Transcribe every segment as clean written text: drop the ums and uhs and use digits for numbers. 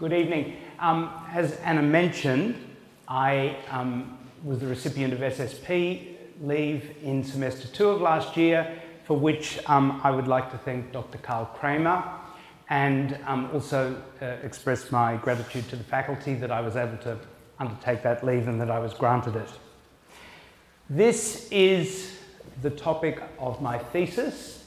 Good evening. As Anna mentioned, I was the recipient of SSP leave in semester 2 of last year, for which I would like to thank Dr. Karl Kramer and also express my gratitude to the faculty that I was able to undertake that leave and that I was granted it. This is the topic of my thesis.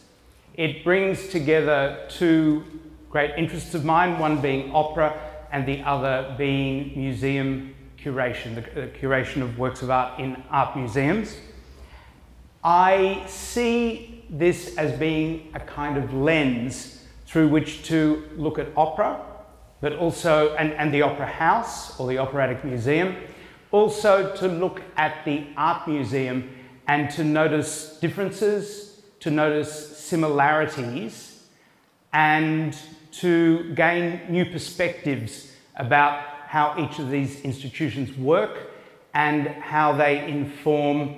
It brings together two great interests of mine, one being opera and the other being museum curation, the curation of works of art in art museums. I see this as being a kind of lens through which to look at opera, but also, and the opera house or the operatic museum, also to look at the art museum and to notice differences, to notice similarities, and to gain new perspectives about how each of these institutions work and how they inform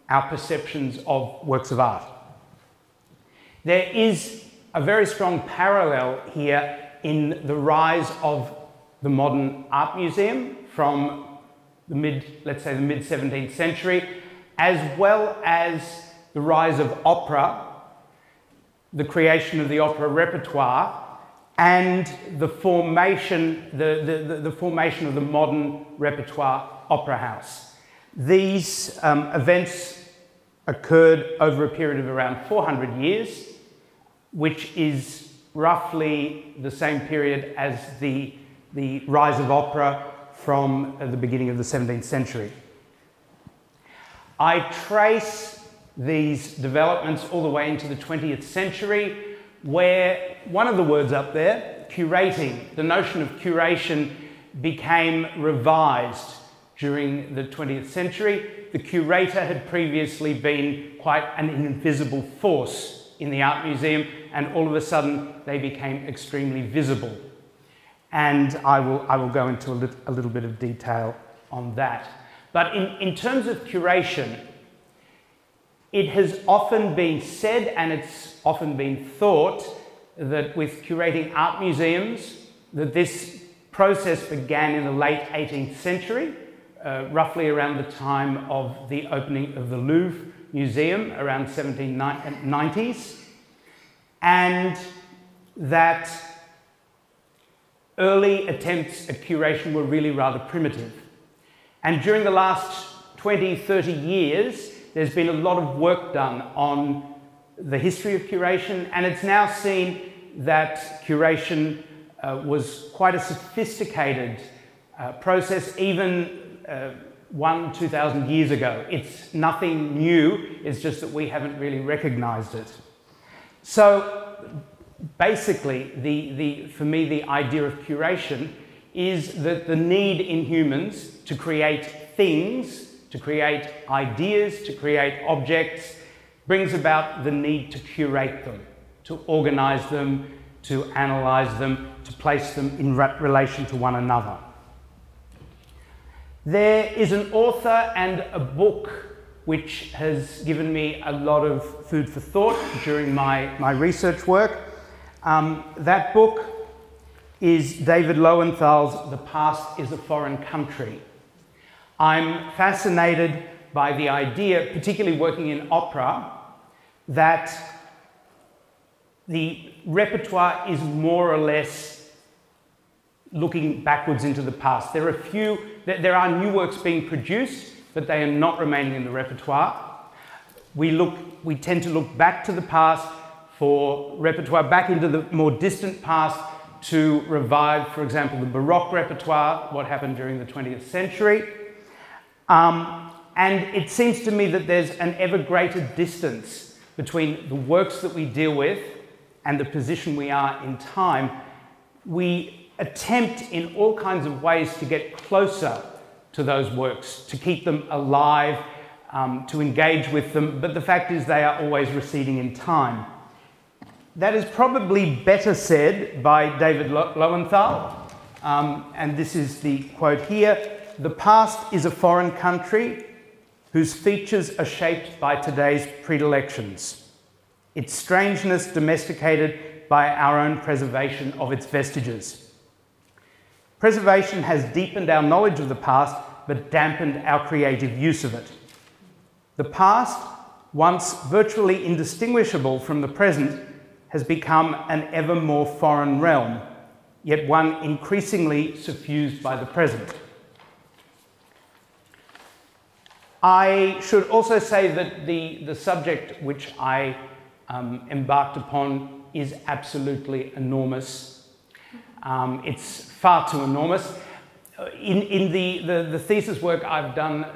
our perceptions of works of art. There is a very strong parallel here in the rise of the modern art museum from the let's say the mid-17th century, as well as the rise of opera, the creation of the opera repertoire, and the formation, the formation of the modern repertoire opera house. These events occurred over a period of around 400 years, which is roughly the same period as the rise of opera from the beginning of the 17th century. I trace these developments all the way into the 20th century, where one of the words up there, curating, the notion of curation became revised during the 20th century. The curator had previously been quite an invisible force in the art museum, and all of a sudden they became extremely visible. And I will go into a little bit of detail on that. But in terms of curation, it has often been said, and it's often been thought, that with curating art museums, that this process began in the late 18th century, roughly around the time of the opening of the Louvre Museum, around 1790s, and that early attempts at curation were really rather primitive. And during the last 20, 30 years, there's been a lot of work done on the history of curation, and it's now seen that curation was quite a sophisticated process even 2,000 years ago. It's nothing new, it's just that we haven't really recognized it. So basically, for me, the idea of curation is that the need in humans to create things, to create ideas, to create objects, brings about the need to curate them, to organize them, to analyze them, to place them in relation to one another. There is an author and a book which has given me a lot of food for thought during my research work. That book is David Lowenthal's The Past is a Foreign Country. I'm fascinated by the idea, particularly working in opera, that the repertoire is more or less looking backwards into the past. There are new works being produced, but they are not remaining in the repertoire. We tend to look back to the past for repertoire, back into the more distant past to revive, for example, the Baroque repertoire, what happened during the 20th century. And it seems to me that there's an ever greater distance between the works that we deal with and the position we are in time. We attempt in all kinds of ways to get closer to those works, to keep them alive, to engage with them, but the fact is they are always receding in time. That is probably better said by David Lowenthal, and this is the quote here: "The past is a foreign country whose features are shaped by today's predilections, its strangeness domesticated by our own preservation of its vestiges. Preservation has deepened our knowledge of the past, but dampened our creative use of it. The past, once virtually indistinguishable from the present, has become an ever more foreign realm, yet one increasingly suffused by the present. I should also say that the subject which I embarked upon is absolutely enormous. It's far too enormous. In the thesis work I've done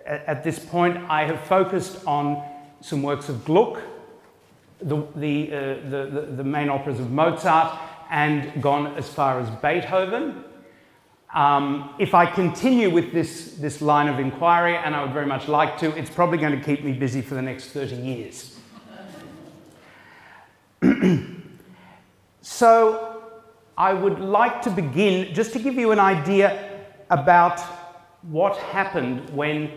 at this point, I have focused on some works of Gluck, the main operas of Mozart, and gone as far as Beethoven. If I continue with this line of inquiry, and I would very much like to, it's probably going to keep me busy for the next 30 years. So I would like to begin just to give you an idea about what happened when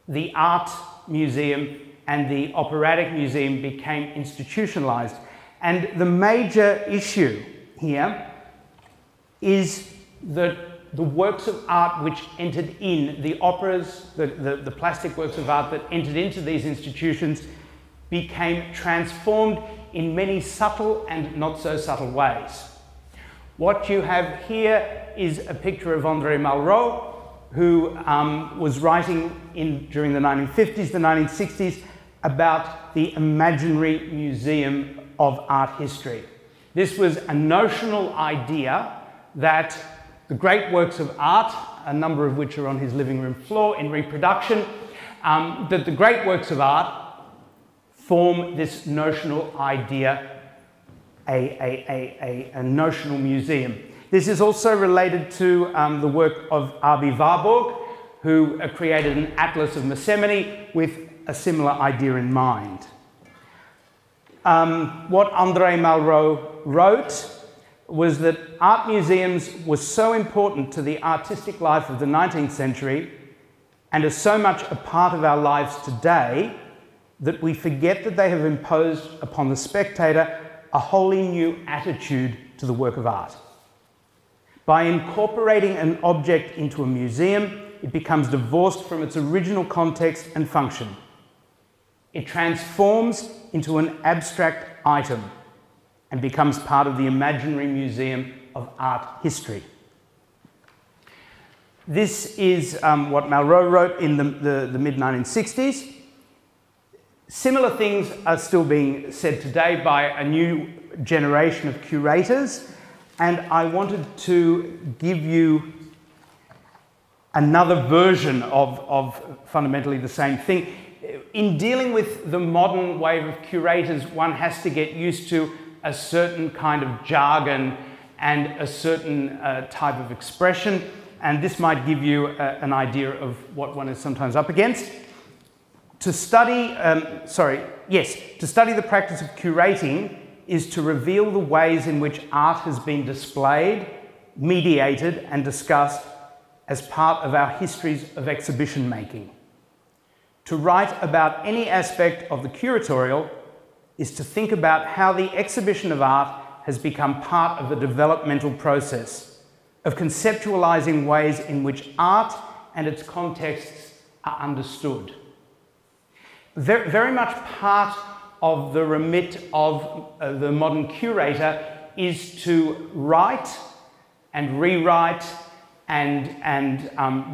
the art museum and the operatic museum became institutionalized. And the major issue here is that the works of art which entered in, the operas, the plastic works of art that entered into these institutions, became transformed in many subtle and not so subtle ways. What you have here is a picture of André Malraux, who was writing during the 1950s, the 1960s, about the imaginary museum of art history. This was a notional idea that the great works of art, a number of which are on his living room floor in reproduction, that the great works of art form this notional idea, a notional museum. This is also related to the work of R.B. Warburg, who created an atlas of Yosemite with a similar idea in mind. What André Malraux wrote was that art museums were so important to the artistic life of the 19th century and are so much a part of our lives today that we forget that they have imposed upon the spectator a wholly new attitude to the work of art. By incorporating an object into a museum, it becomes divorced from its original context and function. It transforms into an abstract item and becomes part of the imaginary museum of art history. This is what Malraux wrote in the mid-1960s. Similar things are still being said today by a new generation of curators, and I wanted to give you another version of fundamentally the same thing. In dealing with the modern wave of curators, one has to get used to a certain kind of jargon and a certain type of expression, and this might give you an idea of what one is sometimes up against. To study the practice of curating is to reveal the ways in which art has been displayed, mediated, and discussed as part of our histories of exhibition making. To write about any aspect of the curatorial is to think about how the exhibition of art has become part of the developmental process of conceptualizing ways in which art and its contexts are understood. Very much part of the remit of the modern curator is to write and rewrite and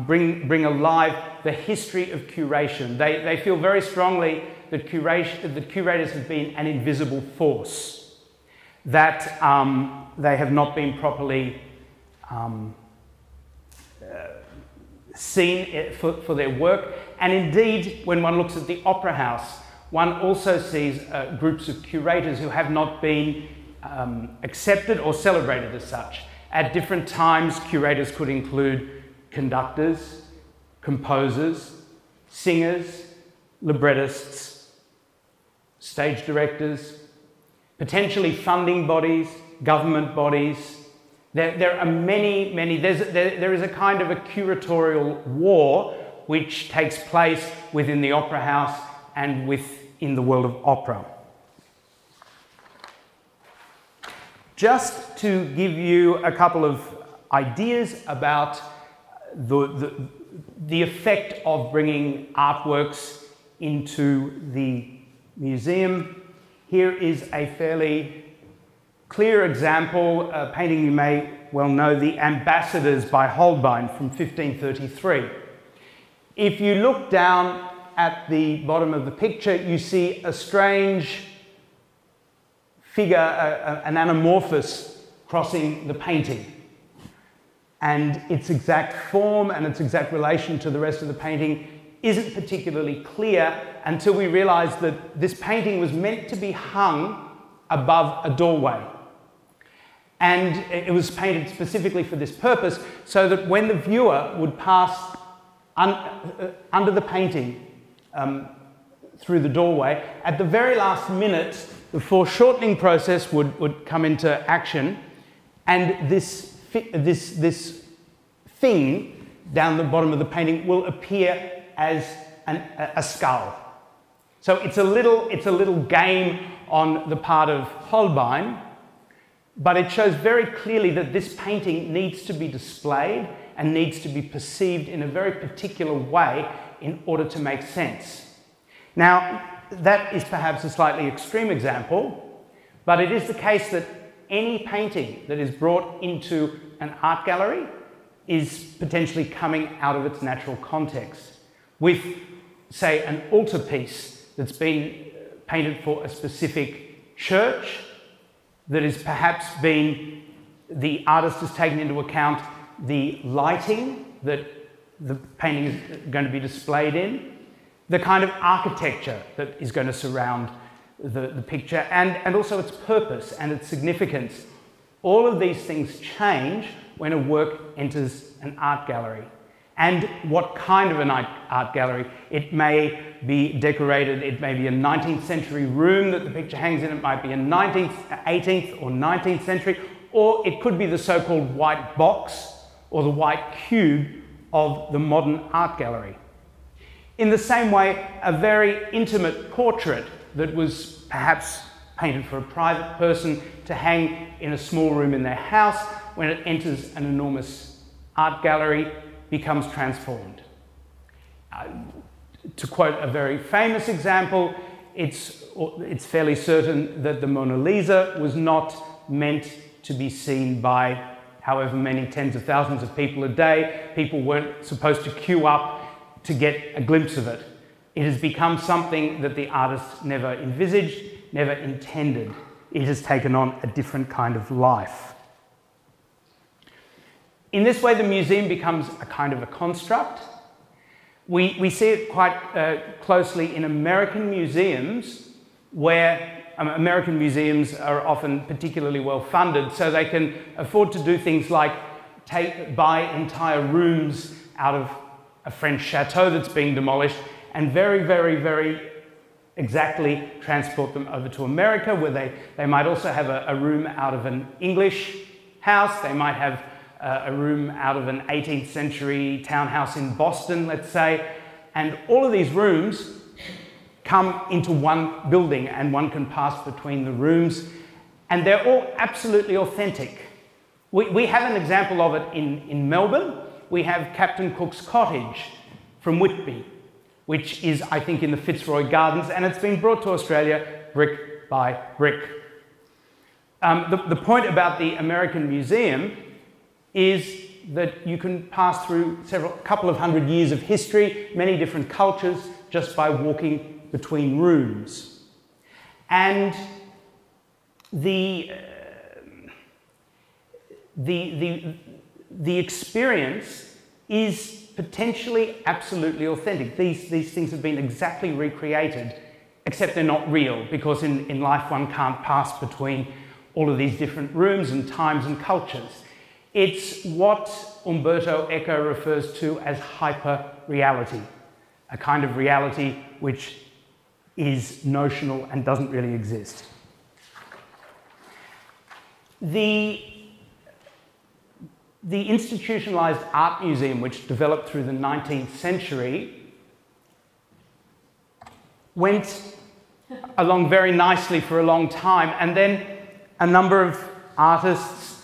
bring alive the history of curation. They feel very strongly that curators have been an invisible force, that they have not been properly seen for their work. And indeed, when one looks at the Opera House, one also sees groups of curators who have not been accepted or celebrated as such. At different times, curators could include conductors, composers, singers, librettists, stage directors, potentially funding bodies, government bodies. There are many. There is a kind of a curatorial war which takes place within the Opera House and within the world of opera. Just to give you a couple of ideas about the effect of bringing artworks into the museum. Here is a fairly clear example, a painting you may well know, The Ambassadors by Holbein from 1533. If you look down at the bottom of the picture, you see a strange figure, an anamorphous, crossing the painting. And its exact form and its exact relation to the rest of the painting isn't particularly clear until we realize that this painting was meant to be hung above a doorway. And it was painted specifically for this purpose, so that when the viewer would pass under the painting through the doorway, at the very last minute, the foreshortening process would come into action, and this thing down the bottom of the painting will appear as a skull. So it's a little game on the part of Holbein, but it shows very clearly that this painting needs to be displayed and needs to be perceived in a very particular way in order to make sense. Now, that is perhaps a slightly extreme example, but it is the case that any painting that is brought into an art gallery is potentially coming out of its natural context. With, say, an altarpiece that's been painted for a specific church, that is perhaps been, the artist has taken into account the lighting that the painting is going to be displayed in, the kind of architecture that is going to surround the picture, and also its purpose and its significance. All of these things change when a work enters an art gallery. And what kind of an art gallery? It may be decorated, it may be a 19th century room that the picture hangs in, it might be a 18th or 19th century, or it could be the so-called white box or the white cube of the modern art gallery. In the same way, a very intimate portrait that was perhaps painted for a private person to hang in a small room in their house, when it enters an enormous art gallery, becomes transformed. To quote a very famous example, it's fairly certain that the Mona Lisa was not meant to be seen by however many tens of thousands of people a day. People weren't supposed to queue up to get a glimpse of it. It has become something that the artist never envisaged, never intended. It has taken on a different kind of life. In this way, the museum becomes a kind of a construct. We see it quite closely in American museums, where American museums are often particularly well funded, so they can afford to do things like buy entire rooms out of a French chateau that's being demolished and very, very, very exactly transport them over to America, where they might also have a room out of an English house. They might have a room out of an 18th century townhouse in Boston, let's say, and all of these rooms come into one building and one can pass between the rooms, and they're all absolutely authentic. We have an example of it in Melbourne. We have Captain Cook's Cottage from Whitby, which is, I think, in the Fitzroy Gardens, and it's been brought to Australia brick by brick. The point about the American Museum is that you can pass through a couple of hundred years of history, many different cultures, just by walking between rooms. And the experience is potentially absolutely authentic. These things have been exactly recreated, except they're not real, because in life one can't pass between all of these different rooms and times and cultures. It's what Umberto Eco refers to as hyper-reality, a kind of reality which is notional and doesn't really exist. The institutionalized art museum, which developed through the 19th century, went along very nicely for a long time, and then a number of artists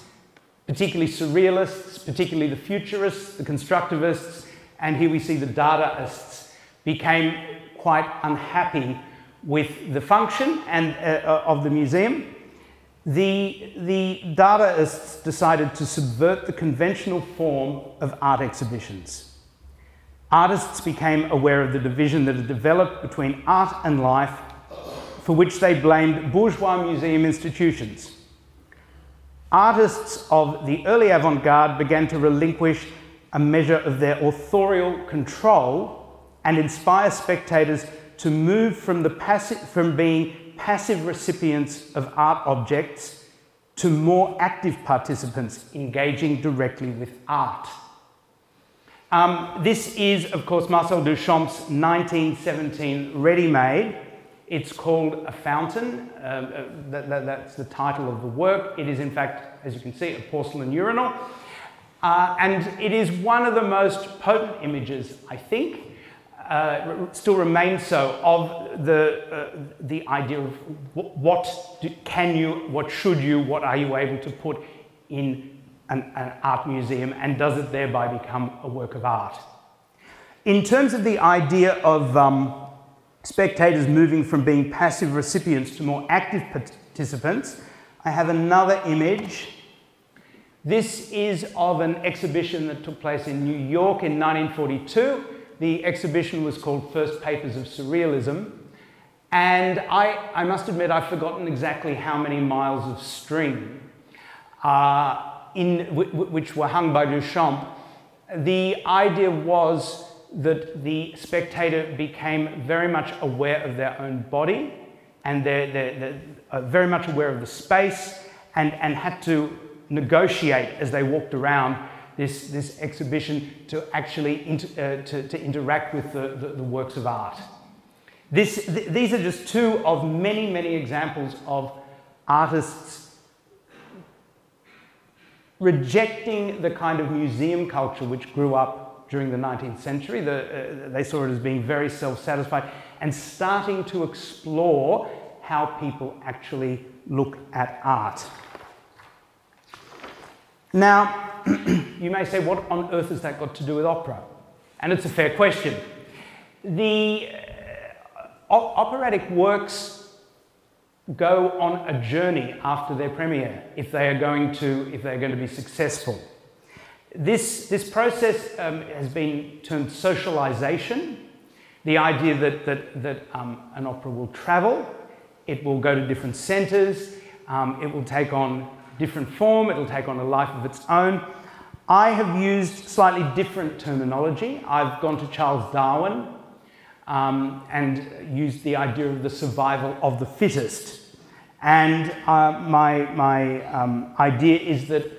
particularly surrealists, particularly the futurists, the constructivists, and here we see the Dadaists, became quite unhappy with the function and of the museum. The Dadaists decided to subvert the conventional form of art exhibitions. Artists became aware of the division that had developed between art and life, for which they blamed bourgeois museum institutions. Artists of the early avant-garde began to relinquish a measure of their authorial control and inspire spectators to move from being passive recipients of art objects to more active participants engaging directly with art. This is, of course, Marcel Duchamp's 1917 ready-made. It's called A Fountain. That's the title of the work. It is, in fact, as you can see, a porcelain urinal. And it is one of the most potent images, I think, still remains so, of the idea of what should you, what are you able to put in an art museum, and does it thereby become a work of art? In terms of the idea of spectators moving from being passive recipients to more active participants, I have another image. This is of an exhibition that took place in New York in 1942. The exhibition was called First Papers of Surrealism. And I must admit, I've forgotten exactly how many miles of string which were hung by Duchamp. The idea was that the spectator became very much aware of their own body, and they're very much aware of the space, and had to negotiate as they walked around this exhibition to actually interact with the works of art. These are just two of many, many examples of artists rejecting the kind of museum culture which grew up during the 19th century. They saw it as being very self-satisfied, and starting to explore how people actually look at art. Now, you may say, what on earth has that got to do with opera? And it's a fair question. The operatic works go on a journey after their premiere if they are going to be successful. This process has been termed socialization. The idea that an opera will travel, it will go to different centres, it will take on different form, it will take on a life of its own. I have used slightly different terminology. I've gone to Charles Darwin and used the idea of the survival of the fittest. And my idea is that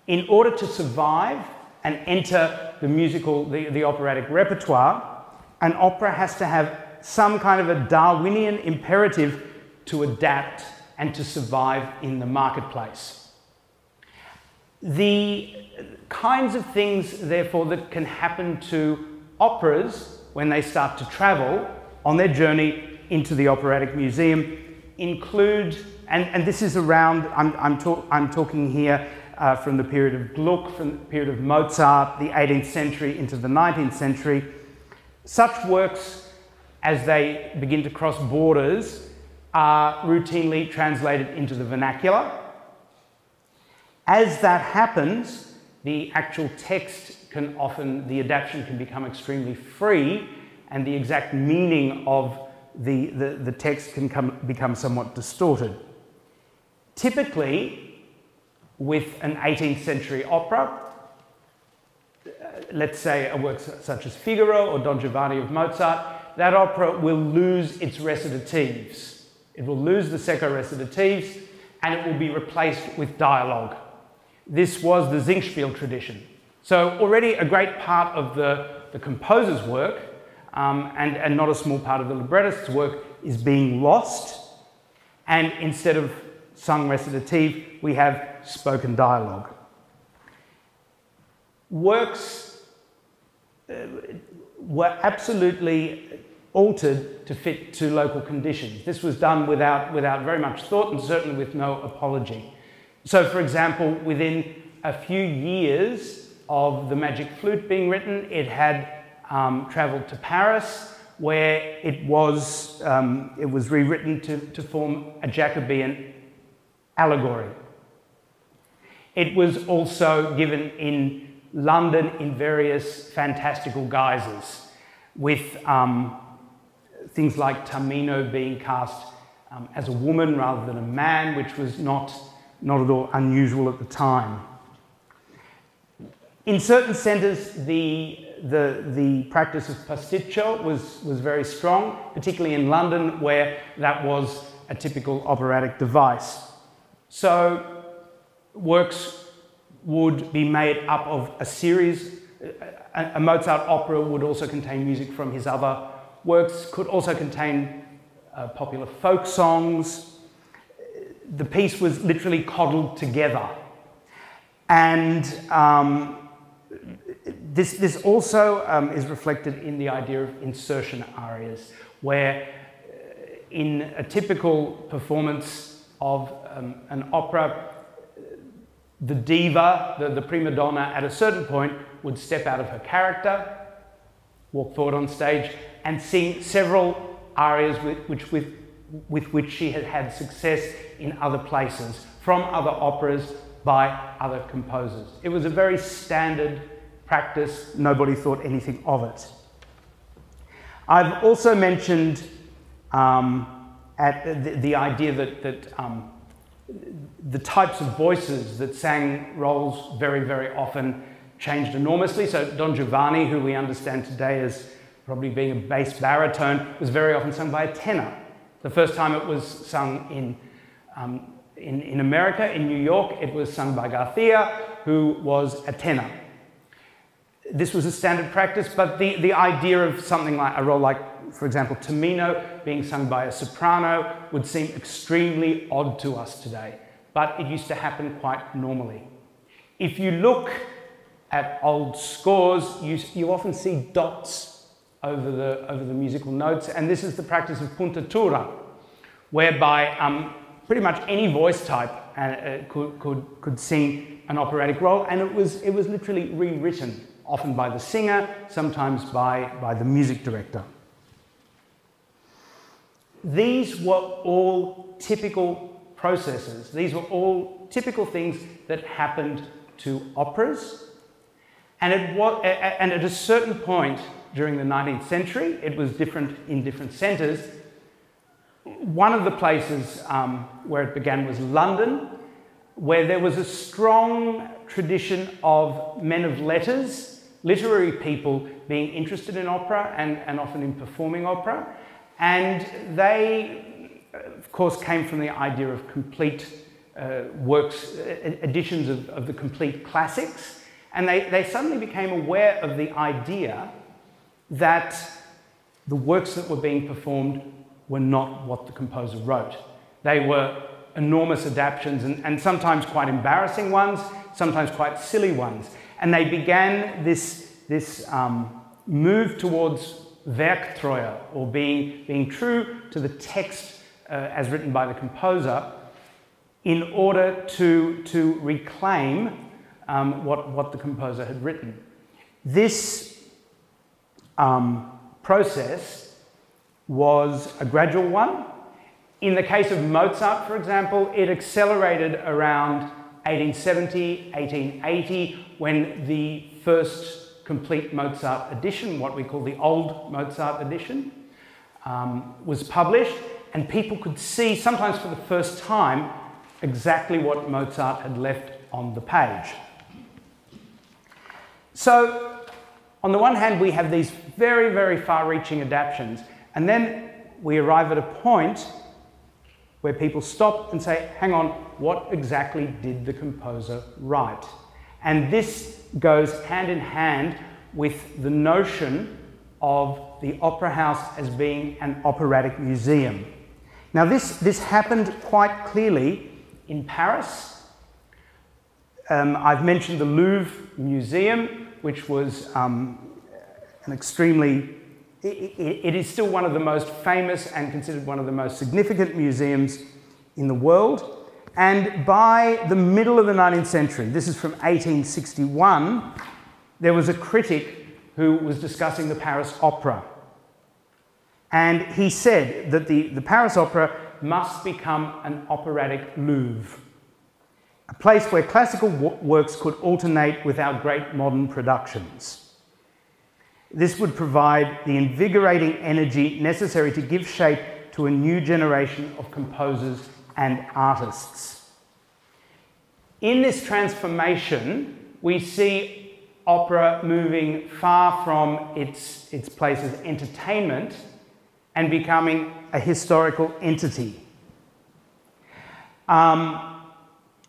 in order to survive and enter the operatic repertoire, an opera has to have some kind of a Darwinian imperative to adapt and to survive in the marketplace. The kinds of things, therefore, that can happen to operas when they start to travel on their journey into the operatic museum include, and this is around, I'm talking here from the period of Gluck, from the period of Mozart, the 18th century into the 19th century. Such works, as they begin to cross borders, are routinely translated into the vernacular. As that happens, the actual text can often, the adaptation can become extremely free, and the exact meaning of the text can become somewhat distorted. Typically, with an 18th century opera, let's say a work such as Figaro or Don Giovanni of Mozart, that opera will lose its recitatives. It will lose the secco recitatives, and it will be replaced with dialogue. This was the Singspiel tradition. So already a great part of the composer's work, and not a small part of the librettist's work, is being lost, and instead of sung recitative, we have spoken dialogue. Works were absolutely altered to fit to local conditions. This was done without very much thought, and certainly with no apology. So, for example, within a few years of The Magic Flute being written, it had travelled to Paris, where it was rewritten to form a Jacobean allegory. It was also given in London in various fantastical guises, with things like Tamino being cast as a woman rather than a man, which was not at all unusual at the time. In certain centres, the practice of pasticcio was very strong, particularly in London, where that was a typical operatic device. So works would be made up of a series. A Mozart opera would also contain music from his other works, could also contain popular folk songs. The piece was literally cobbled together. And this also is reflected in the idea of insertion arias, where in a typical performance of an opera, the diva, the prima donna, at a certain point would step out of her character, walk forward on stage, and sing several arias with which she had had success in other places, from other operas, by other composers. It was a very standard practice. Nobody thought anything of it. I've also mentioned the idea that the types of voices that sang roles very, very often changed enormously. So Don Giovanni, who we understand today as probably being a bass baritone, was very often sung by a tenor. The first time it was sung in America, in New York, it was sung by Garcia, who was a tenor. This was a standard practice, but the idea of something like a role like, for example, Tamino being sung by a soprano would seem extremely odd to us today, but it used to happen quite normally. If you look at old scores, you often see dots over the musical notes, and this is the practice of puntatura, whereby pretty much any voice type could sing an operatic role, and it was literally rewritten, often by the singer, sometimes by the music director. These were all typical processes. These were all typical things that happened to operas, and at a certain point during the 19th century, it was different in different centres. One of the places where it began was London, where there was a strong tradition of men of letters, literary people being interested in opera and often in performing opera. And they, of course, came from the idea of complete works, editions of the complete classics. And they suddenly became aware of the idea that the works that were being performed were not what the composer wrote. They were enormous adaptations, and sometimes quite embarrassing ones, sometimes quite silly ones. And they began this move towards Werktreue, or being true to the text as written by the composer, in order to reclaim what the composer had written. This process was a gradual one. In the case of Mozart, for example, it accelerated around 1870, 1880, when the first complete Mozart edition, what we call the old Mozart edition, was published, and people could see, sometimes for the first time, exactly what Mozart had left on the page. So, on the one hand, we have these very, very far-reaching adaptations, and then we arrive at a point where people stop and say, hang on, what exactly did the composer write? And this goes hand in hand with the notion of the opera house as being an operatic museum. Now this happened quite clearly in Paris. I've mentioned the Louvre Museum, which was an extremely... It is still one of the most famous and considered one of the most significant museums in the world. And by the middle of the 19th century, this is from 1861, there was a critic who was discussing the Paris Opera. And he said that the Paris Opera must become an operatic Louvre, a place where classical works could alternate with our great modern productions. This would provide the invigorating energy necessary to give shape to a new generation of composers and artists. In this transformation, we see opera moving far from its place as entertainment and becoming a historical entity.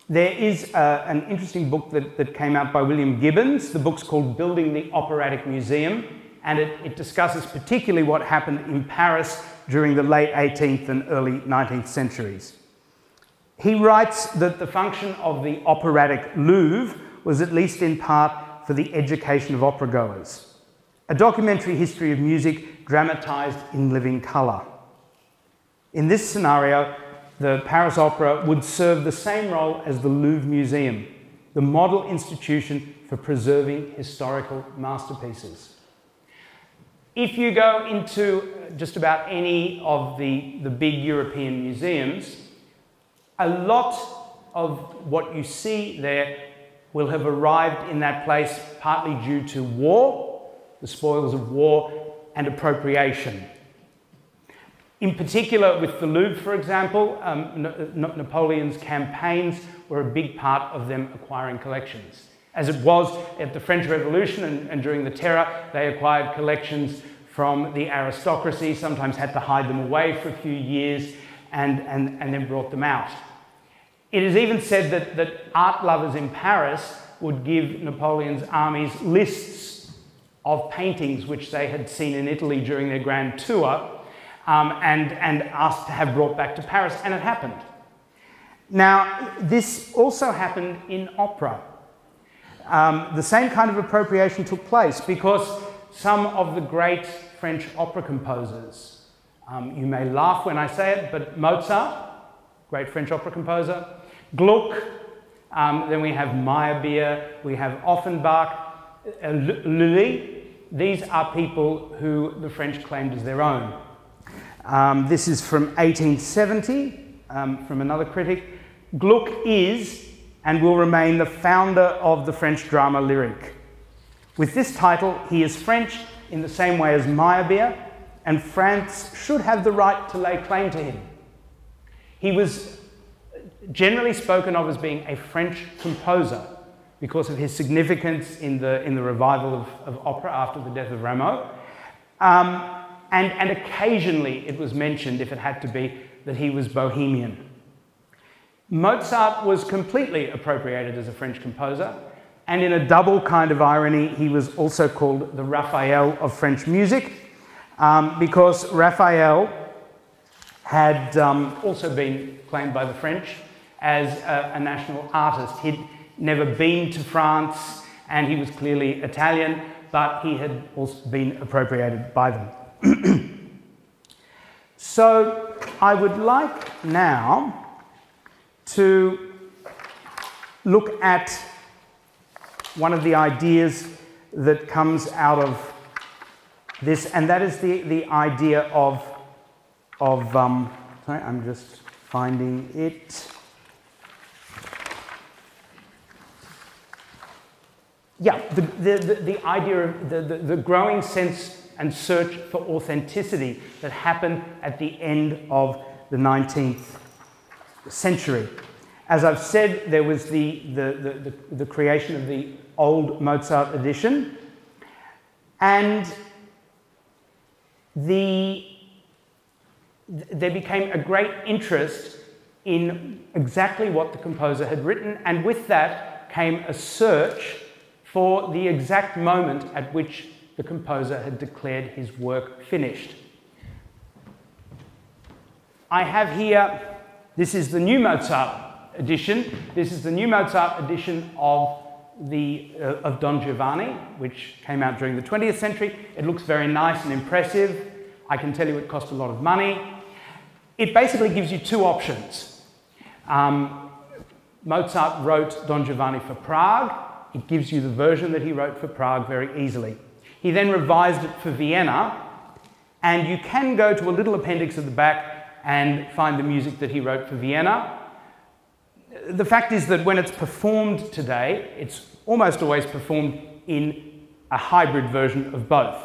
There is an interesting book that came out by William Gibbons. The book's called Building the Operatic Museum, and it discusses particularly what happened in Paris during the late 18th and early 19th centuries. He writes that the function of the operatic Louvre was at least in part for the education of opera-goers, a documentary history of music dramatised in living colour. In this scenario, the Paris Opera would serve the same role as the Louvre Museum, the model institution for preserving historical masterpieces. If you go into just about any of the big European museums, a lot of what you see there will have arrived in that place partly due to war, the spoils of war, and appropriation. In particular, with the Louvre, for example, Napoleon's campaigns were a big part of them acquiring collections. As it was at the French Revolution and during the Terror, they acquired collections from the aristocracy, sometimes had to hide them away for a few years, and then brought them out. It is even said that art lovers in Paris would give Napoleon's armies lists of paintings which they had seen in Italy during their grand tour, and asked to have brought back to Paris, and it happened. Now, this also happened in opera. The same kind of appropriation took place because some of the great French opera composers, you may laugh when I say it, but Mozart, great French opera composer, Gluck, then we have Meyerbeer, we have Offenbach, Lully. These are people who the French claimed as their own. This is from 1870, from another critic. Gluck is and will remain the founder of the French drama lyric. With this title, he is French in the same way as Meyerbeer, and France should have the right to lay claim to him. He was generally spoken of as being a French composer because of his significance in the revival of opera after the death of Rameau. And occasionally it was mentioned, if it had to be, that he was Bohemian. Mozart was completely appropriated as a French composer, and in a double kind of irony, he was also called the Raphael of French music, because Raphael had also been claimed by the French as a national artist. He'd never been to France, and he was clearly Italian, but he had also been appropriated by them. So I would like now to look at one of the ideas that comes out of this, and that is the idea of sorry, I'm just finding it. Yeah, the idea of the growing sense and search for authenticity that happened at the end of the 19th century. As I've said, there was the creation of the old Mozart edition, and there became a great interest in exactly what the composer had written, and with that came a search for the exact moment at which the composer had declared his work finished. I have here, this is the new Mozart edition. This is the new Mozart edition of Don Giovanni, which came out during the 20th century. It looks very nice and impressive. I can tell you it cost a lot of money. It basically gives you two options. Mozart wrote Don Giovanni for Prague. It gives you the version that he wrote for Prague very easily. He then revised it for Vienna, and you can go to a little appendix at the back and find the music that he wrote for Vienna. The fact is that when it's performed today, it's almost always performed in a hybrid version of both.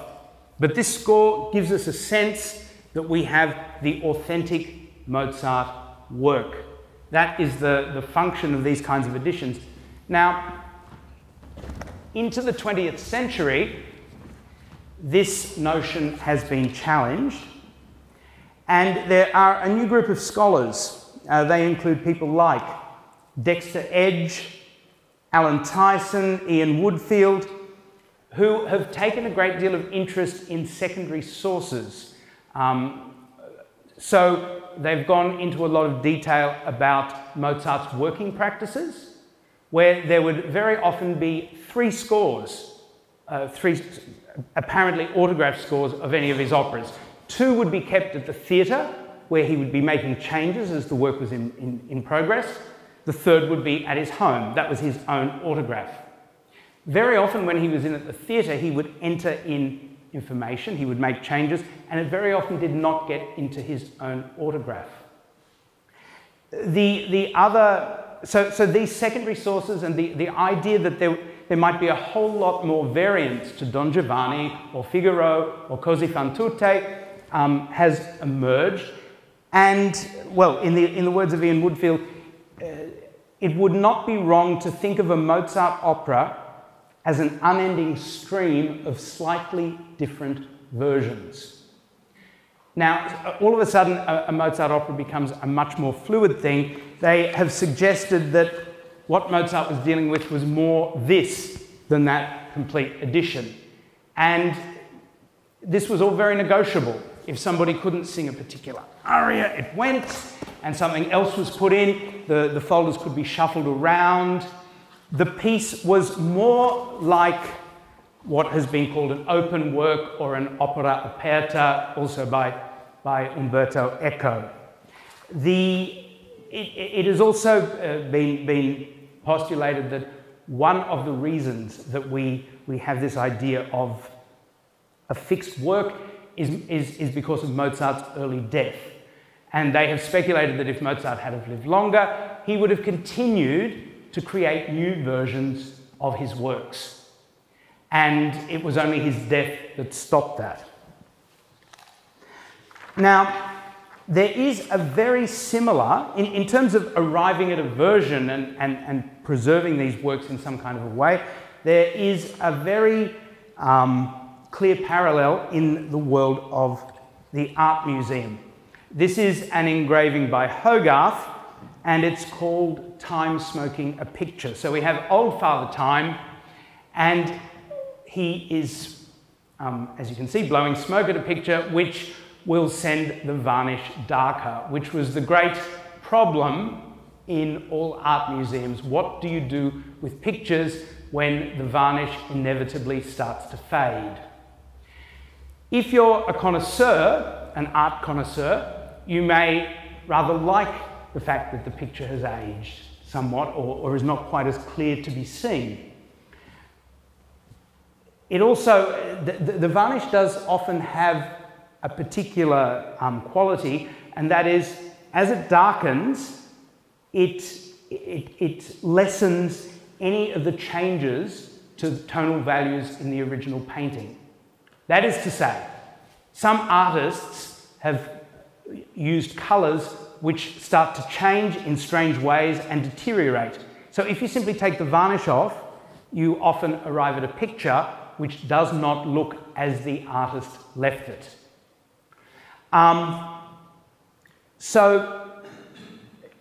But this score gives us a sense that we have the authentic Mozart work. That is the function of these kinds of editions. Now, into the 20th century, this notion has been challenged, and there are a new group of scholars. They include people like Dexter Edge, Alan Tyson, Ian Woodfield, who have taken a great deal of interest in secondary sources. So they've gone into a lot of detail about Mozart's working practices, where there would very often be three scores, three apparently autographed scores of any of his operas. Two would be kept at the theatre, where he would be making changes as the work was in progress. The third would be at his home. That was his own autograph. Very often when he was in at the theatre, he would enter in information, he would make changes, and it very often did not get into his own autograph. So these secondary sources and the idea that there might be a whole lot more variance to Don Giovanni or Figaro or Così fan tutte has emerged. And, well, in the words of Ian Woodfield, it would not be wrong to think of a Mozart opera as an unending stream of slightly different versions. Now, all of a sudden, a Mozart opera becomes a much more fluid thing. They have suggested that what Mozart was dealing with was more this than that complete edition. And this was all very negotiable. If somebody couldn't sing a particular aria, it went, and something else was put in. The folders could be shuffled around. The piece was more like what has been called an open work or an opera aperta, also by Umberto Eco. It has also been postulated that one of the reasons that we have this idea of a fixed work is because of Mozart's early death. And they have speculated that if Mozart had have lived longer, he would have continued to create new versions of his works. And it was only his death that stopped that. Now, there is a very similar, in terms of arriving at a version and preserving these works in some kind of a way, there is a very clear parallel in the world of the art museum. This is an engraving by Hogarth, and it's called Time Smoking a Picture. So we have Old Father Time, and he is, as you can see, blowing smoke at a picture, which will send the varnish darker, which was the great problem in all art museums. What do you do with pictures when the varnish inevitably starts to fade? If you're a connoisseur, an art connoisseur, you may rather like the fact that the picture has aged somewhat or is not quite as clear to be seen. It also, the varnish does often have a particular quality, and that is, as it darkens, it lessens any of the changes to the tonal values in the original painting. That is to say, some artists have used colours which start to change in strange ways and deteriorate. So if you simply take the varnish off, you often arrive at a picture which does not look as the artist left it.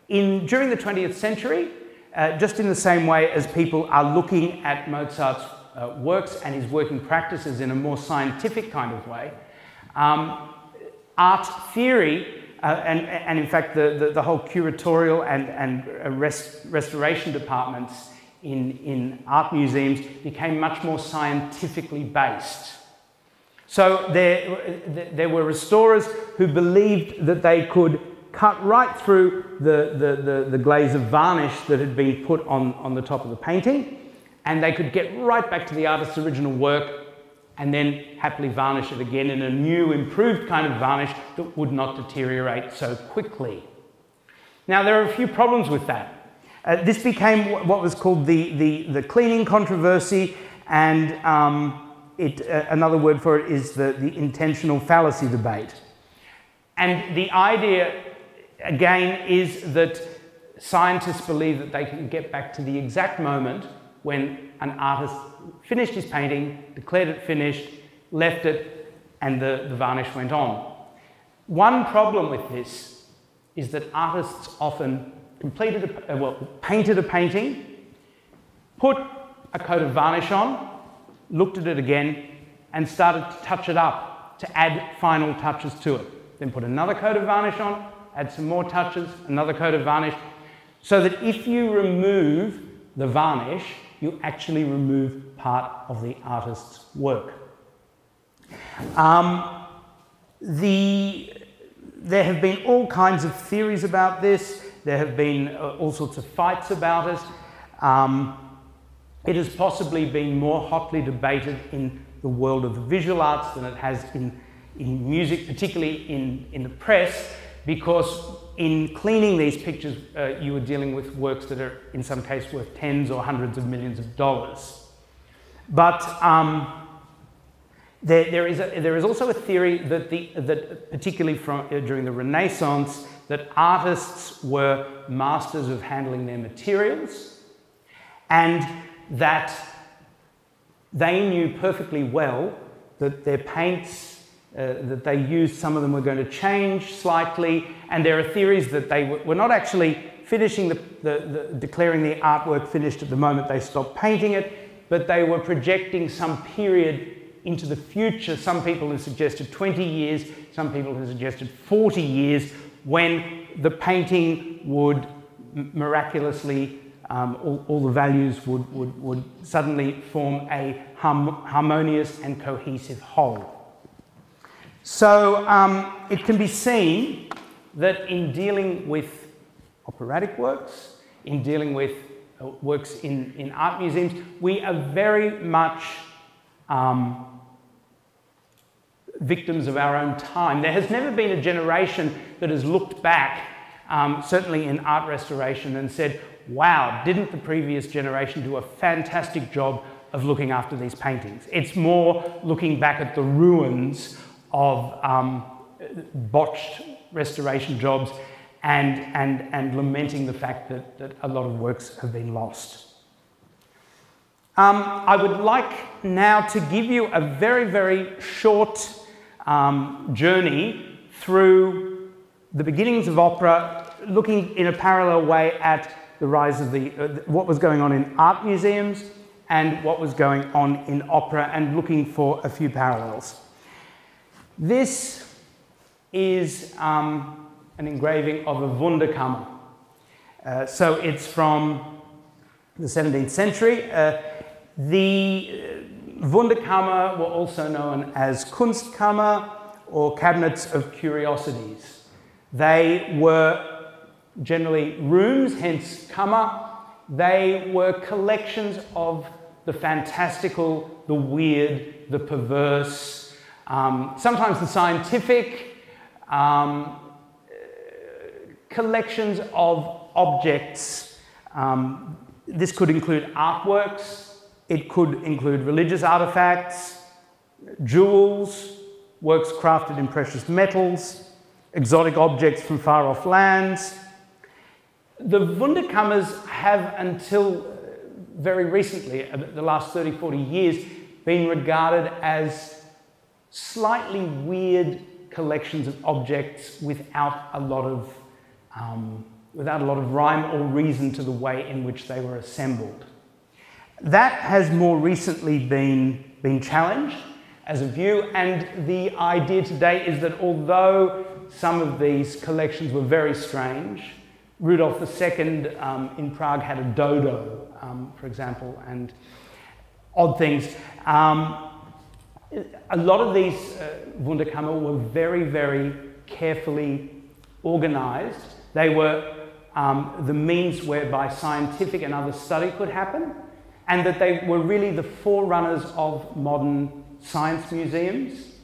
During the 20th century, just in the same way as people are looking at Mozart's works and his working practices in a more scientific kind of way, art theory, and in fact the whole curatorial and restoration departments in art museums became much more scientifically based. So there were restorers who believed that they could cut right through the glaze of varnish that had been put on the top of the painting, and they could get right back to the artist's original work and then happily varnish it again in a new, improved kind of varnish that would not deteriorate so quickly. Now, there are a few problems with that. This became what was called the cleaning controversy, and another word for it is the intentional fallacy debate. And the idea, again, is that scientists believe that they can get back to the exact moment when an artist finished his painting, declared it finished, left it, and the varnish went on. One problem with this is that artists often painted a painting, put a coat of varnish on, looked at it again, and started to touch it up to add final touches to it. Then put another coat of varnish on, add some more touches, another coat of varnish, so that if you remove the varnish, you actually remove part of the artist's work. There have been all kinds of theories about this. There have been all sorts of fights about it. It has possibly been more hotly debated in the world of the visual arts than it has in music, particularly in the press, because in cleaning these pictures, you were dealing with works that are, in some cases, worth tens or hundreds of millions of dollars. But there is also a theory that particularly during the Renaissance, that artists were masters of handling their materials, and that they knew perfectly well that their paints that they used, some of them were going to change slightly, and there are theories that they were not actually finishing declaring the artwork finished at the moment they stopped painting it, but they were projecting some period into the future. Some people have suggested 20 years, some people have suggested 40 years, when the painting would miraculously, all the values would suddenly form a harmonious and cohesive whole. So it can be seen that in dealing with operatic works, in dealing with works in art museums, we are very much victims of our own time. There has never been a generation that has looked back, certainly in art restoration, and said, wow, didn't the previous generation do a fantastic job of looking after these paintings? It's more looking back at the ruins of botched restoration jobs and lamenting the fact that a lot of works have been lost. I would like now to give you a very, very short journey through the beginnings of opera, looking in a parallel way at the rise of what was going on in art museums and what was going on in opera, and looking for a few parallels. This is an engraving of a Wunderkammer. So it's from the 17th century. The Wunderkammer were also known as Kunstkammer, or cabinets of curiosities. They were generally rooms, hence Kammer. They were collections of the fantastical, the weird, the perverse, sometimes the scientific, collections of objects. This could include artworks, it could include religious artifacts, jewels, works crafted in precious metals, exotic objects from far-off lands. The Wunderkammers have, until very recently, the last 30, 40 years, been regarded as slightly weird collections of objects without a lot of rhyme or reason to the way in which they were assembled. That has more recently been challenged as a view, and the idea today is that although some of these collections were very strange, Rudolf II in Prague had a dodo, for example, and odd things. A lot of these Wunderkammer were very, very carefully organised. They were the means whereby scientific and other study could happen, and that they were really the forerunners of modern science museums,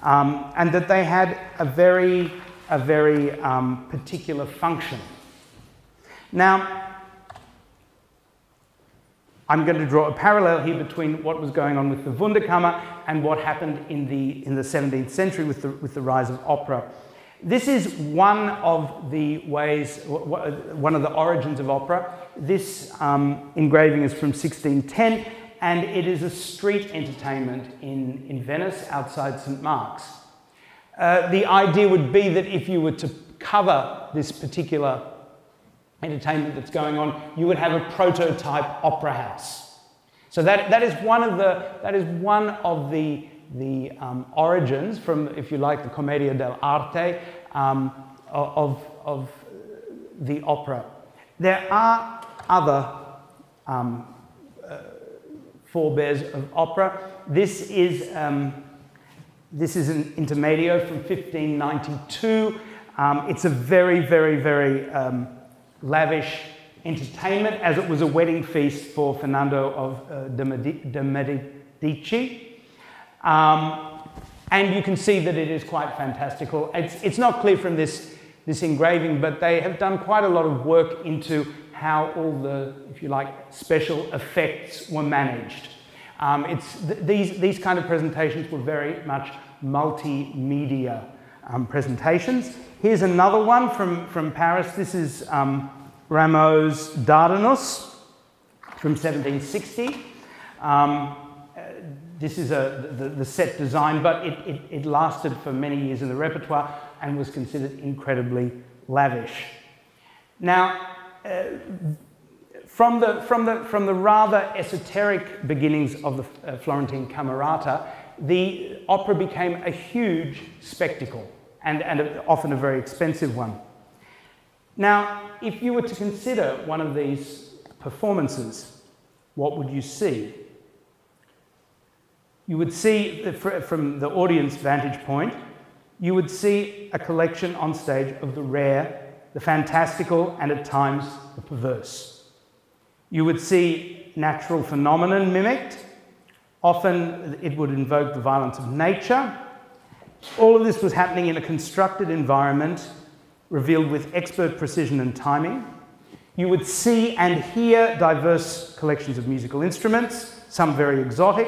and that they had a very particular function. Now, I'm going to draw a parallel here between what was going on with the Wunderkammer and what happened in the 17th century with the rise of opera. This is one of the ways, one of the origins of opera. This engraving is from 1610, and it is a street entertainment in Venice outside St. Mark's. The idea would be that if you were to cover this particular entertainment that's going on, you would have a prototype opera house. So that is one of the origins from, if you like, the Commedia dell'arte of the opera. There are other forebears of opera. This is an intermedio from 1592. It's a very lavish entertainment, as it was a wedding feast for Fernando of de Medici. And you can see that it is quite fantastical. It's not clear from this engraving, but they have done quite a lot of work into how all the, if you like, special effects were managed. These kind of presentations were very much multimedia presentations. Here's another one from Paris. This is Rameau's Dardanus from 1760. This is the set design, but it lasted for many years in the repertoire and was considered incredibly lavish. Now, from the rather esoteric beginnings of the Florentine Camerata, the opera became a huge spectacle and often a very expensive one. Now, if you were to consider one of these performances, what would you see? You would see, from the audience vantage point, you would see a collection on stage of the rare, the fantastical, and at times the perverse. You would see natural phenomenon mimicked. Often it would invoke the violence of nature. All of this was happening in a constructed environment, revealed with expert precision and timing. You would see and hear diverse collections of musical instruments, some very exotic,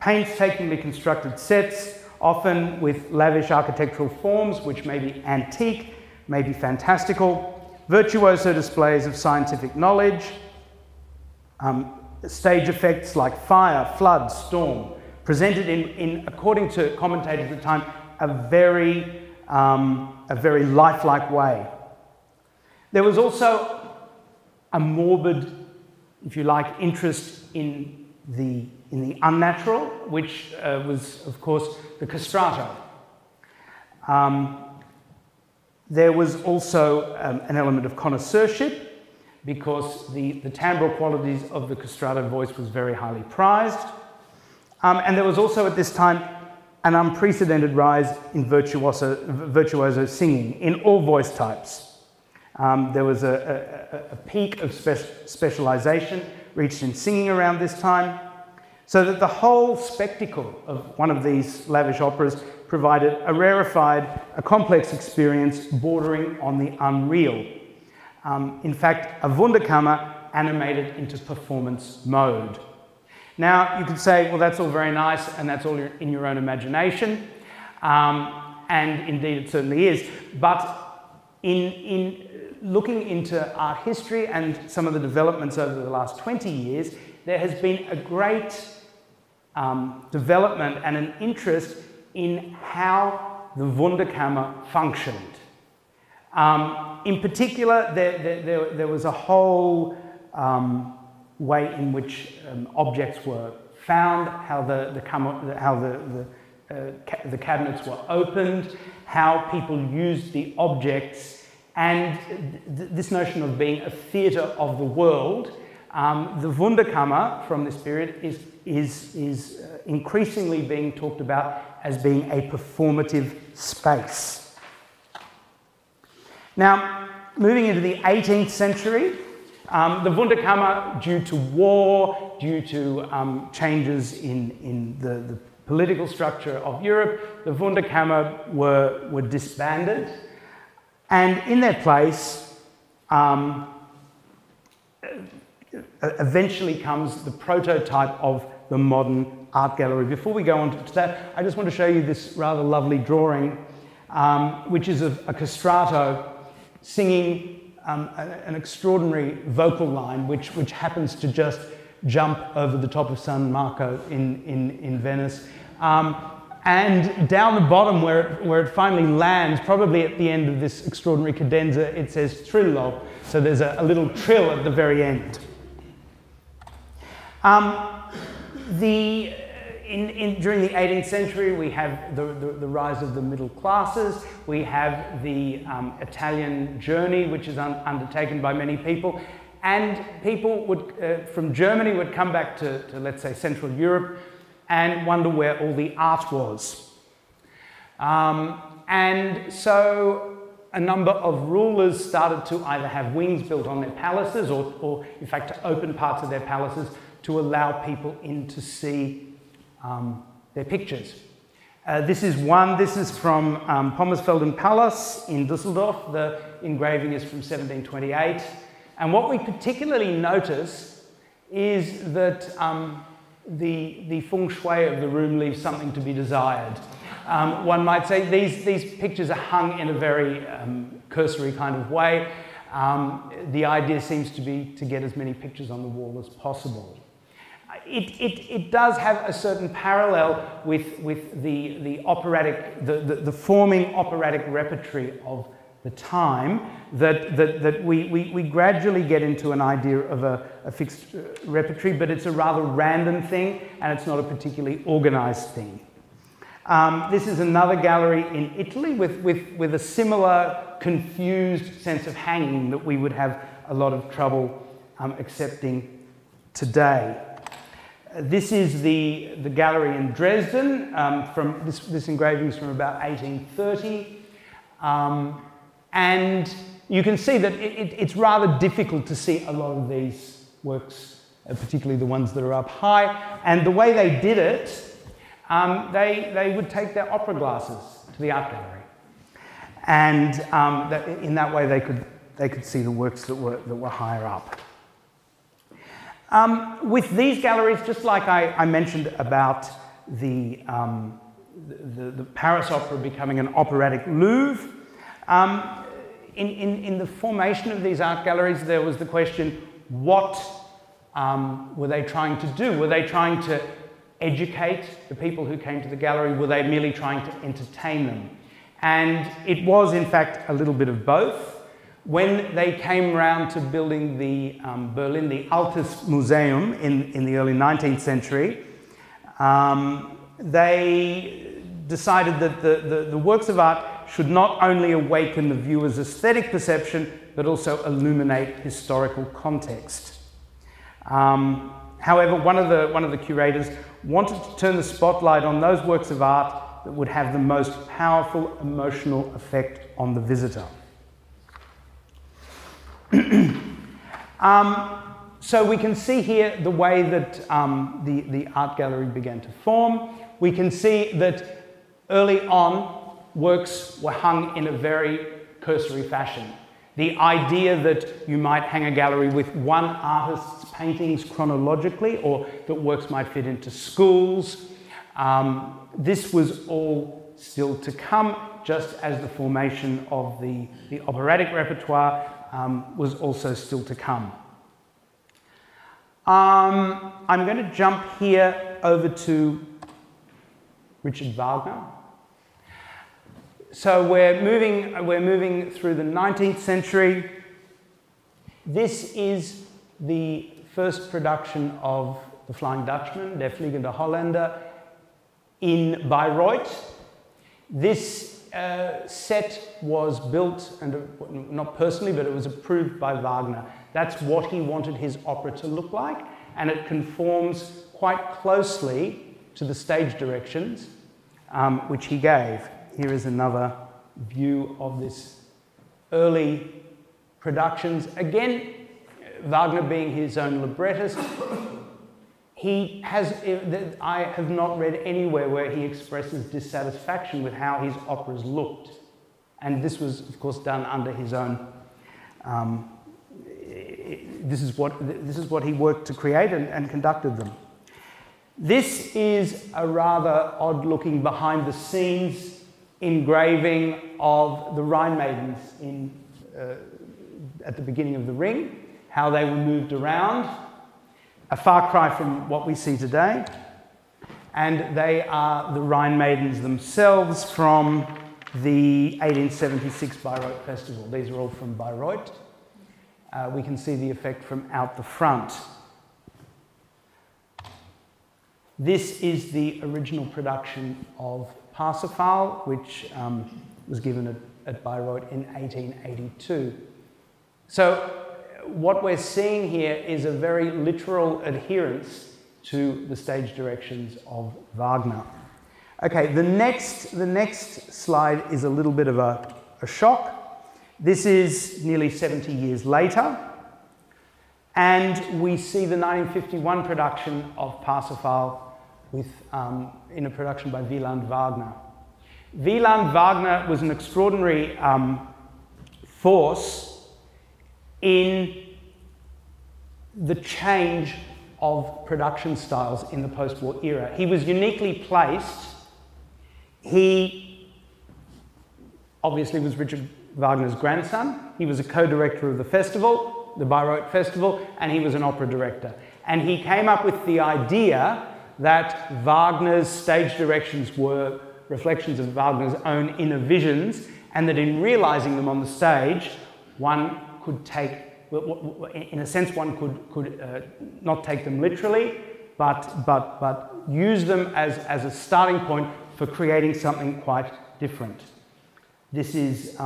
painstakingly constructed sets, often with lavish architectural forms, which may be antique, may be fantastical, virtuoso displays of scientific knowledge, stage effects like fire, flood, storm, presented in according to commentators at the time, a very lifelike way. There was also a morbid, if you like, interest in the unnatural, which was, of course, the castrato. There was also an element of connoisseurship, because the timbral qualities of the castrato voice was very highly prized. And there was also at this time an unprecedented rise in virtuoso singing in all voice types. There was a peak of specialization reached in singing around this time, so that the whole spectacle of one of these lavish operas provided a rarefied, a complex experience bordering on the unreal. In fact, a Wunderkammer animated into performance mode. Now, you could say, well, that's all very nice, and that's all in your own imagination, and indeed it certainly is, but in looking into art history and some of the developments over the last 20 years, there has been a great development and an interest in how the Wunderkammer functioned. In particular, there was a whole way in which objects were found, how the cabinets were opened, how people used the objects, and this notion of being a theatre of the world. The Wunderkammer from this period is increasingly being talked about as being a performative space. Now, moving into the 18th century, the Wunderkammer, due to war, due to changes in the political structure of Europe, the Wunderkammer were disbanded, and in their place eventually comes the prototype of the modern art gallery. Before we go on to that, I just want to show you this rather lovely drawing, which is of a castrato singing an extraordinary vocal line, which happens to just jump over the top of San Marco in Venice. And down the bottom, where it finally lands, probably at the end of this extraordinary cadenza, it says trillo. So there's a little trill at the very end. During the 18th century, we have the rise of the middle classes. We have the Italian journey, which is undertaken by many people. And people from Germany would come back to, let's say, Central Europe and wonder where all the art was. And so a number of rulers started to either have wings built on their palaces or in fact, to open parts of their palaces to allow people in to see their pictures. This is from Pommersfelden Palace in Düsseldorf. The engraving is from 1728. And what we particularly notice is that the feng shui of the room leaves something to be desired. One might say these pictures are hung in a very cursory kind of way. The idea seems to be to get as many pictures on the wall as possible. It does have a certain parallel with the operatic, the forming operatic repertory of the time, that we gradually get into an idea of a fixed repertory, but it's a rather random thing, and it's not a particularly organized thing. This is another gallery in Italy with a similar confused sense of hanging that we would have a lot of trouble accepting today. This is the gallery in Dresden. From this engraving is from about 1830. And you can see that it's rather difficult to see a lot of these works, particularly the ones that are up high. And the way they did it, they would take their opera glasses to the art gallery. And in that way they could see the works that were higher up. With these galleries, just like I mentioned about the Paris Opera becoming an operatic Louvre, in the formation of these art galleries, there was the question, what were they trying to do? Were they trying to educate the people who came to the gallery? Were they merely trying to entertain them? And it was, in fact, a little bit of both. When they came round to building the Berlin, the Altes Museum in the early 19th century, they decided that the works of art should not only awaken the viewer's aesthetic perception, but also illuminate historical context. However, one of the curators wanted to turn the spotlight on those works of art that would have the most powerful emotional effect on the visitor. So we can see here the way that the art gallery began to form. We can see that early on, works were hung in a very cursory fashion. The idea that you might hang a gallery with one artist's paintings chronologically, or that works might fit into schools, this was all still to come, just as the formation of the operatic repertoire was also still to come. I'm going to jump here over to Richard Wagner. So we're moving through the 19th century. This is the first production of The Flying Dutchman, Der Fliegende Holländer, in Bayreuth. This set was built, and not personally, but it was approved by Wagner. That's what he wanted his opera to look like, and it conforms quite closely to the stage directions which he gave. Here is another view of this early productions. Again, Wagner being his own librettist, I have not read anywhere where he expresses dissatisfaction with how his operas looked. And this was, of course, done under his own, this is what he worked to create and conducted them. This is a rather odd-looking behind-the-scenes engraving of the Rhine maidens at the beginning of the Ring, how they were moved around, a far cry from what we see today. And they are the Rhine maidens themselves from the 1876 Bayreuth Festival. These are all from Bayreuth. We can see the effect from out the front. This is the original production of Parsifal, which was given at Bayreuth in 1882. So what we're seeing here is a very literal adherence to the stage directions of Wagner. Okay, the next slide is a little bit of a shock. This is nearly 70 years later, and we see the 1951 production of Parsifal with, in a production by Wieland Wagner. Wieland Wagner was an extraordinary force in the change of production styles in the post-war era. He was uniquely placed. He obviously was Richard Wagner's grandson. He was a co-director of the festival, the Bayreuth Festival, and he was an opera director. And he came up with the idea that Wagner's stage directions were reflections of Wagner's own inner visions, and that in realizing them on the stage, one could take, in a sense, one could not take them literally, but use them as a starting point for creating something quite different. This is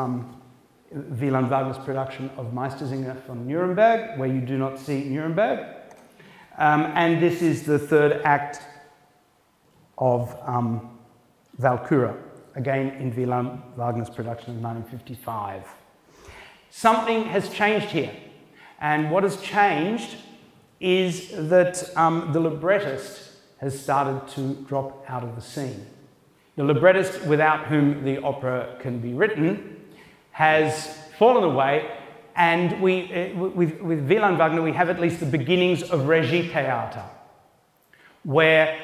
Wieland Wagner's production of Meistersinger von Nuremberg, where you do not see Nuremberg. And this is the third act of Walküre, again in Wieland Wagner's production of 1955. Something has changed here, and what has changed is that the librettist has started to drop out of the scene. The librettist, without whom the opera can be written, has fallen away, and with Wieland Wagner we have at least the beginnings of Regietheater, where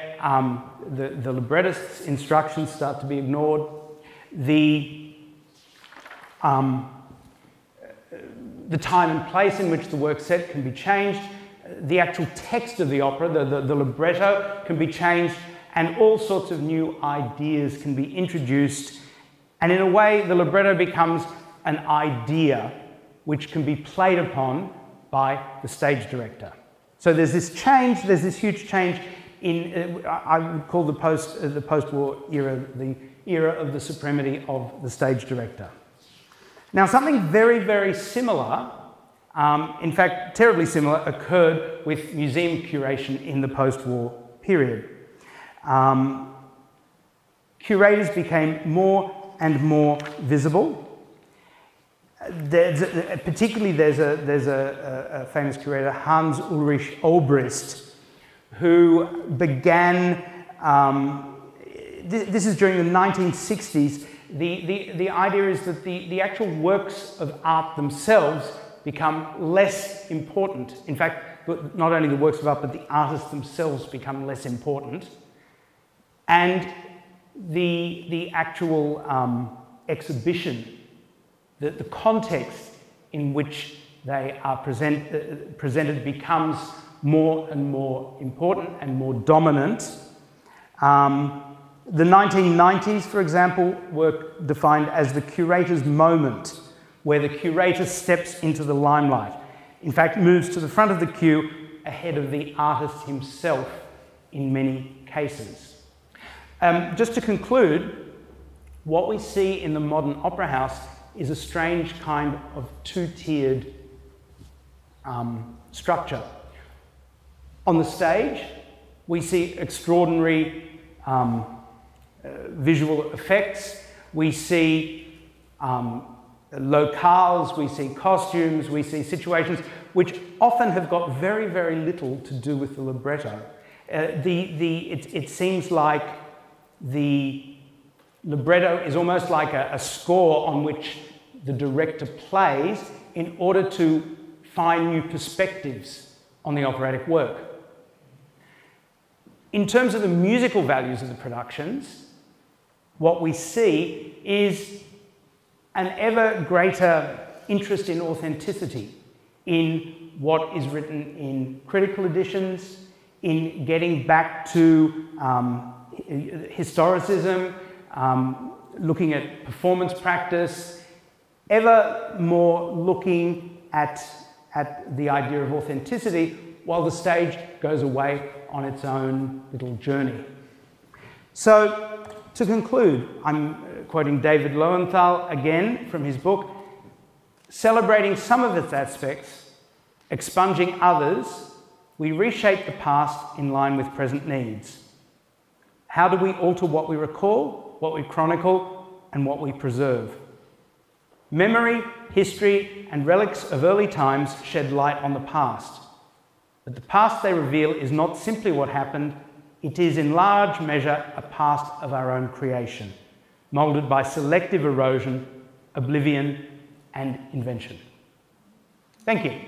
the librettist's instructions start to be ignored, the time and place in which the work's set can be changed, the actual text of the opera, the libretto, can be changed, and all sorts of new ideas can be introduced. And in a way, the libretto becomes an idea which can be played upon by the stage director. So there's this change, there's this huge change in, I would call the post-war era, the era of the supremacy of the stage director. Now, something very, very similar, in fact, terribly similar, occurred with museum curation in the post-war period. Curators became more and more visible. There's a famous curator, Hans Ulrich Obrist, who began, this is during the 1960s. The idea is that the actual works of art themselves become less important. In fact, not only the works of art, but the artists themselves become less important. And the actual exhibition, the context in which they are presented becomes more and more important and more dominant. The 1990s, for example, were defined as the curator's moment, where the curator steps into the limelight. In fact, moves to the front of the queue ahead of the artist himself in many cases. Just to conclude, what we see in the modern opera house is a strange kind of two-tiered structure. On the stage, we see extraordinary visual effects. We see locales, we see costumes, we see situations which often have got very, very little to do with the libretto. It seems like the libretto is almost like a score on which the director plays in order to find new perspectives on the operatic work. In terms of the musical values of the productions, what we see is an ever greater interest in authenticity, in what is written in critical editions, in getting back to historicism, looking at performance practice, ever more looking at the idea of authenticity while the stage goes away on its own little journey. So, to conclude, I'm quoting David Lowenthal again from his book, celebrating some of its aspects, expunging others, we reshape the past in line with present needs. How do we alter what we recall, what we chronicle, and what we preserve? Memory, history, and relics of early times shed light on the past. But the past they reveal is not simply what happened, it is in large measure a past of our own creation, moulded by selective erosion, oblivion, and invention. Thank you.